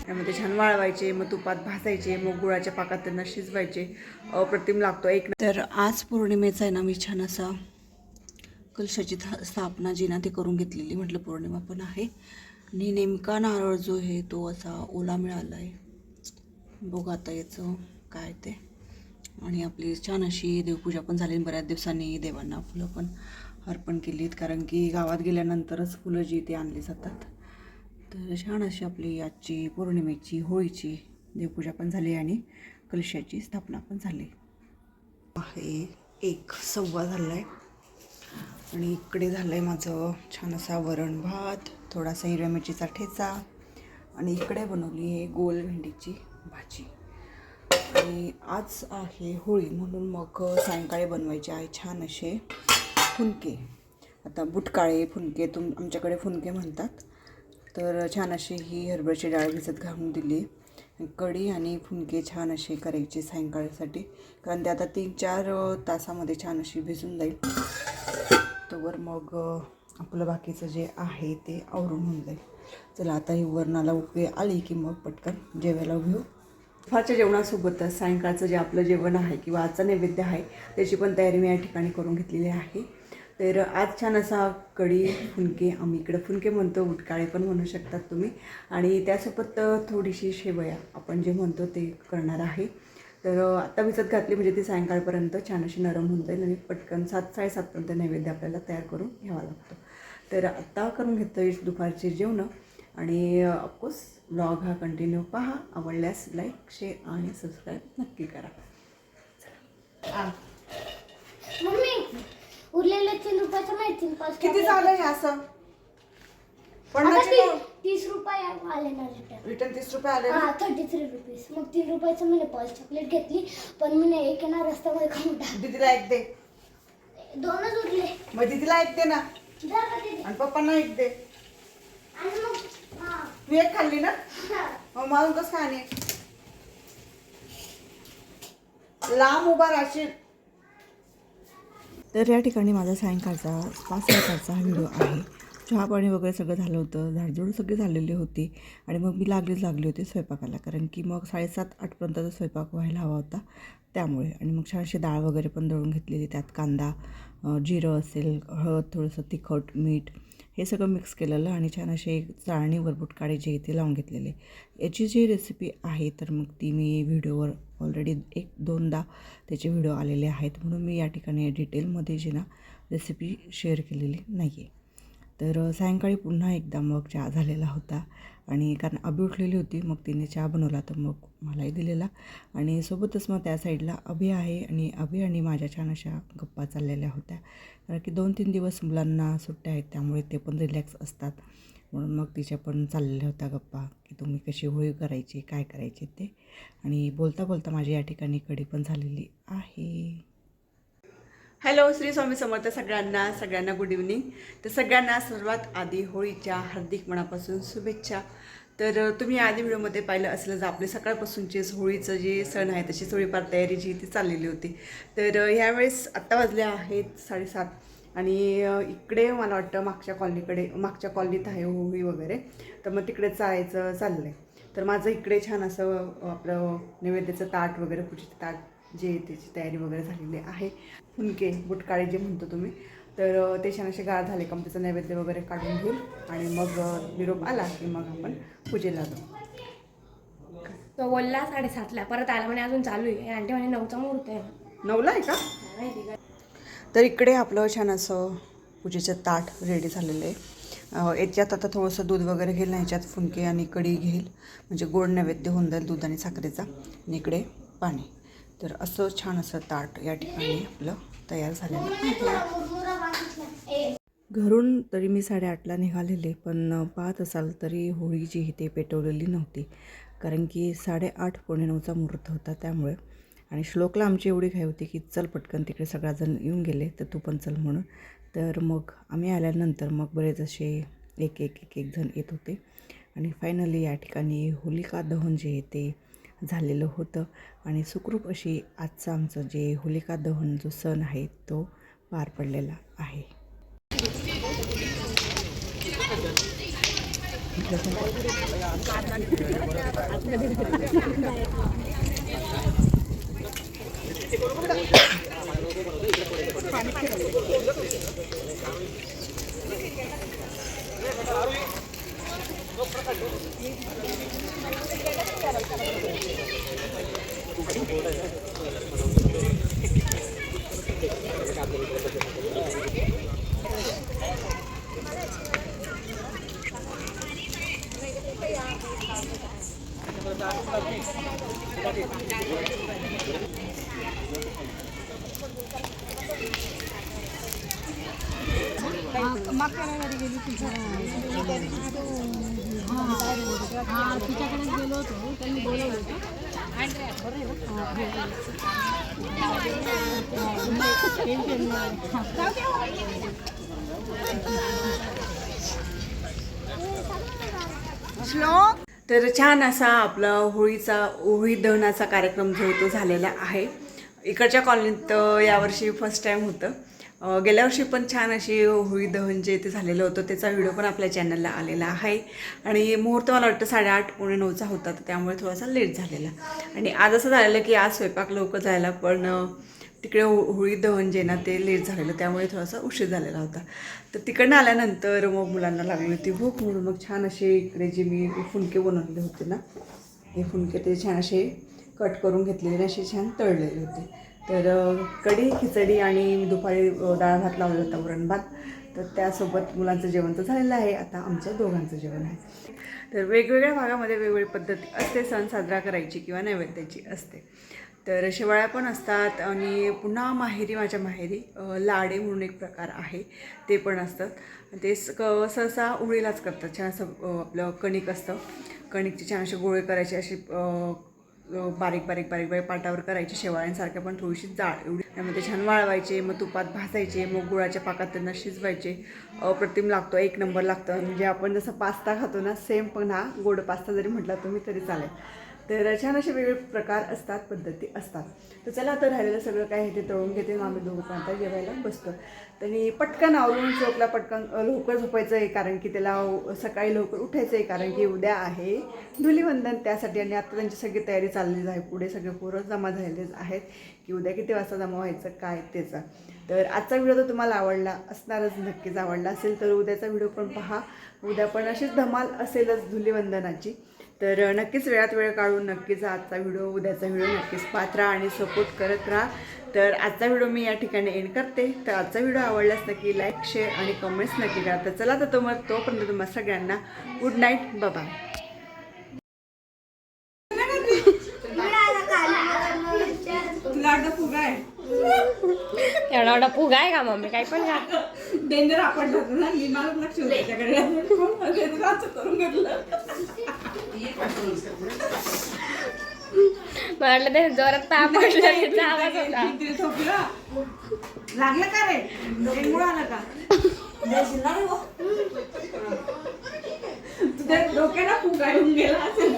त्यामध्ये छान वाळवायचे, मग तुपात भाजायचे, मग गुळाच्या पाकात त्यांना शिजवायचे. अप्रतिम लागतो एक. तर आज पौर्णिमेचा आहे ना, मी छान असा कलशाची स्थापना जी ना ती करून घेतलेली. म्हटलं पौर्णिमा पण आहे आणि नेमका नारळ जो आहे तो असा ओला मिळाला आहे. बघू आता याचं काय ते. आणि आपली छान अशी देवपूजा पण झाली. बऱ्याच दिवसांनी देवांना फुलं पण अर्पण केलीत, कारण की गावात गेल्यानंतरच फुलं जी ती आणली जातात. तर छान अशी आपली आजची पौर्णिमेची होळीची देवपूजा पण झाली आणि कलशाची स्थापना पण झाली आहे. 1:15 झालं आहे आणि इकडे झालं आहे माझं छान असा वरण भात, थोडासा हिरव्या मिरचीचा ठेचा आणि इकडे बनवली आहे गोल भेंडीची भाजी. आणि आज आहे होळी म्हणून मग सायंकाळी बनवायचे आहे छान असे फुनके. आता बुटकाळे फुनके आमच्याकडे फुनके म्हणतात. तर छान अशी ही हरभऱ्याची डाळ भिजत घालून दिली. कढी आणि फुनके छान असे करायचे सायंकाळसाठी, कारण ते आता 3-4 तासामध्ये छान अशी भिजून जाईल. तोवर मग आपलं बाकीचं जे आहे ते आवरून होऊन जाईल. चला आता ही वरणाला उकळी आली की मग पटकन जेवायला घेऊ. दुपारच्या जेवणासोबतच सायंकाळचं जे आपलं जेवण आहे किंवा आजचा नैवेद्य आहे त्याची पण तयारी मी या ठिकाणी करून घेतलेली आहे. तर आज छान असा कढी फुनके, आम्ही इकडं फुनके म्हणतो, बुटकाळे पण म्हणू शकतात तुम्ही. आणि त्यासोबत थोडीशी शेवया आपण जे म्हणतो ते करणार आहे. तर आत्ता भिजत घातली म्हणजे ती सायंकाळपर्यंत छान अशी नरम होऊन जाईल आणि पटकन 7-7:30पर्यंत नैवेद्य आपल्याला तयार करून घ्यावा लागतो. तर आत्ता करून घेतो दुपारचे जेवणं. आणि ऑफकोर्स ब्लॉग हा कंटिन्यू पहा. आवडल्यास लाईक, शेअर आणि सबस्क्राईब नक्की करा. मम्मी उरलेले 3 रुपयाचं माहिती किती झालं असं? 30 रुपये आले ना रिटर्न 30 रुपये आले. 33 रुपीज. मग 3 रुपयाचं मी पॉल चॉकलेट घेतली, पण मी एक ना रस्त्यामध्ये खाऊन टाकली. दीदीला एक दे. 2च उरले. मग दीदीला एक दे ना, आणि पप्पांना एक दे. आणि मग मी एक खाल्ली ना, मग मला कसं खाणे लांब उभा राहशील. तर या ठिकाणी माझा सायंकाळचा 5-6 हा व्हिडिओ आहे. चहा पाणी वगैरे सगळं झालं होतं, झाडझूड सगळी झालेली होती आणि मग मी लागली होती स्वयंपाकाला, कारण की मग 7:30-8पर्यंतचा स्वयंपाक व्हायला हवा होता त्यामुळे. आणि मग छान अशी डाळ वगैरे पण दळून घेतलेली, त्यात कांदा, जिरं असेल, हळद, थोडंसं तिखट, मीठ हे सगळं मिक्स केलेलं आणि छान असे चाळणीवर बुटकाळे जे ते लावून घेतलेले. याची जी रेसिपी आहे तर मग ती मी व्हिडिओवर ऑलरेडी 1-2दा त्याचे व्हिडिओ आलेले आहेत, म्हणून मी या ठिकाणी डिटेलमध्ये जी ना रेसिपी शेअर केलेली नाही आहे. तर सायंकाळी पुन्हा एकदा मग चहा झालेला होता आणि कारण अभि उठलेली होती, मग तिने चहा बनवला तर मग मलाही दिलेला. आणि सोबतच मग त्या साईडला अभि आहे आणि अभि आणि माझ्या छान अशा गप्पा चाललेल्या होत्या, कारण की 2-3 दिवस मुलांना सुट्ट्या आहेत त्यामुळे ते पण रिलॅक्स असतात, म्हणून मग तिच्या पण चाललेल्या होत्या गप्पा की तुम्ही कशी होळी करायची, काय करायचे ते. आणि बोलता बोलता माझी या ठिकाणी कढी पण झालेली आहे. हॅलो, श्री स्वामी समर्थ सगळ्यांना गुड इव्हनिंग. तर सगळ्यांना सर्वात आधी होळीच्या हार्दिक मनापासून शुभेच्छा. तर तुम्ही आधी व्हिडिओमध्ये पाहिलं असेलच आपली सकाळपासूनचीच होळीचं जे सण आहे तशी थोडीफार तयारी जी ती चाललेली होती. तर ह्यावेळेस आत्ता वाजले आहेत 7:30 आणि इकडे मला वाटतं मागच्या कॉलनीत आहे होळी वगैरे, तर मग तिकडे चालायचं चाललं आहे. तर माझं इकडे छान असं आपलं नैवेद्याचं ताट वगैरे, पूजेचं ताट जे त्याची तयारी वगैरे झालेली आहे. फुनके बुटकाळे जे म्हणतो तुम्ही, तर ते छान असे गाळ झाले का त्याचं नैवेद्य वगैरे काढून घेऊन आणि मग निरोप आला की मग आपण पूजेला जाऊ. तो बोलला 7:30ला, परत आला म्हणे अजून चालू आहे. आंटी म्हणे 9चा मुहूर्त आहे. 9ला आहे का? तर इकडे आपलं छान असं पूजेचं ताट रेडी झालेलं आहे. याच्यात आता थोडंसं दूध वगैरे घेईल ना, ह्याच्यात फुनके आणि कढी घेईल म्हणजे गोड नैवेद्य होऊन जाईल दूध आणि साखरेचा, आणि इकडे पाणी. तर असं छान असं ताट या ठिकाणी आपलं तयार झालेलं आहे. घरून तरी मी 8:30ला निघालेले, पण पाहत असाल तरी होळी जी ही ते पेटवलेली नव्हती, कारण की 8:30-9चा मुहूर्त होता त्यामुळे. आणि श्लोकला आमची एवढी घाई होती की चल पटकन, तिकडे सगळेजण येऊन गेले तर तू पण चल म्हणून. तर मग आम्ही आल्यानंतर मग बरेच असे एक जण येत होते आणि फायनली या ठिकाणी होलिका दहन जे आहे ते झालेलं होतं आणि सुखरूप अशी आजचं आमचं जे होलिका दहन जो सण आहे तो पार पडलेला आहे. तिच्याकडे गेलो होतो त्यांनी बोलवलं होतं. तर छान असा आपला होळी दहनाचा कार्यक्रम जो तो झालेला आहे. इकडच्या कॉलनीत यावर्षी फर्स्ट टाईम होतं. गेल्या वर्षी पण छान अशी होळी दहन जे ते झालेलं होतं त्याचा व्हिडिओ पण आपल्या चॅनलला आलेला आहे. आणि मुहूर्त मला वाटतं 8:30 पावणे 9चा होता, तर त्यामुळे थोडासा लेट झालेला. आणि आज असं झालेलं की आज स्वयंपाक लवकर जायला, पण तिकडे होळी दहन जे ना ते लेट झालेलं, त्यामुळे थोडासा उशीर झालेला होता. तर तिकडनं आल्यानंतर मग मुलांना लागली होती भूक, म्हणून मग छान असे इकडे जे मी फुनके बनवलेले होते ना, हे फुनके ते छान असे कट करून घेतलेले, असे छान तळलेले होते. तर कढी, खिचडी आणि दुपारी डाळ भात लावलेला होता, वरण भात. तर त्यासोबत मुलांचं जेवण तर झालेलं आहे. आता आमच्या दोघांचं जेवण आहे. तर वेगवेगळ्या भागामध्ये वेगवेगळी पद्धती असते सण साजरा करायची किंवा नैवेद्याची असते. तर शेवाळ्या पण असतात. आणि पुन्हा माझ्या माहेरी लाडे म्हणून एक प्रकार आहे, ते पण असतात. ते सहसा उडीलाच करतात. छान असं आपलं कणिक असतं, कणिकचे छान असे गोळे करायचे, असे बारीक बारीक बारीक बारीक पाटावर करायचे शेवाळ्यांसारख्या, पण थोडीशी जाड एवढी. त्यामध्ये छान वाळवायचे, मग तुपात भाजायचे, मग गुळाच्या पाकात त्यांना शिजवायचे. अप्रतिम लागतो, एक नंबर लागतं. म्हणजे आपण जसं पास्ता खातो ना, सेम पण हा गोड पास्ता जरी म्हटला तुम्ही तरी चालेल. तर छान असे वेगवेगळे प्रकार असतात, पद्धती असतात. तर चला आता राहिलेलं सगळं काय आहे ते तळून घेते. मग आम्ही दोघं पण आता जेवायला बसतो. त्यांनी पटकन आवरून चोकला, पटकन लवकर झोपायचं आहे, कारण की त्याला सकाळी लवकर उठायचं आहे, कारण की उद्या आहे धुलीवंदन त्यासाठी. आणि आता त्यांची सगळी तयारी चाललेली आहे. पुढे सगळे पोरं जमा झालेले आहेत की उद्या किती वाजता जमा व्हायचं काय त्याचा. तर आजचा व्हिडिओ तर तुम्हाला आवडला असणारच, नक्कीच आवडला असेल. तर उद्याचा व्हिडिओ पण पहा. उद्या पण अशीच धमाल असेलच धुलीवंदनाची. तर नक्कीच वेळात वेळ काढून नक्कीच आजचा व्हिडिओ, उद्याचा व्हिडिओ नक्कीच पाहत राहा आणि सपोर्ट करत राहा. तर आजचा व्हिडिओ मी या ठिकाणी एंड करते. तर आजचा व्हिडिओ आवडल्यास नक्की लाईक, शेअर आणि कमेंट्स नक्की करा. तर चला तर तोपर्यंत तुम्हाला सगळ्यांना गुड नाईट, बाय. एवढा एवढा फुगा आहे का मम्मी? काय पण डेंजर आपण ना, मी मला लक्ष त्याच्याकडे करून घेतलं. म्हटलं ते जोरात ताप पडला, आवाज होता. लागलं का रे? डेंगू आलं का? तुझ्या डोक्याला फुगा येऊन गेला असेल.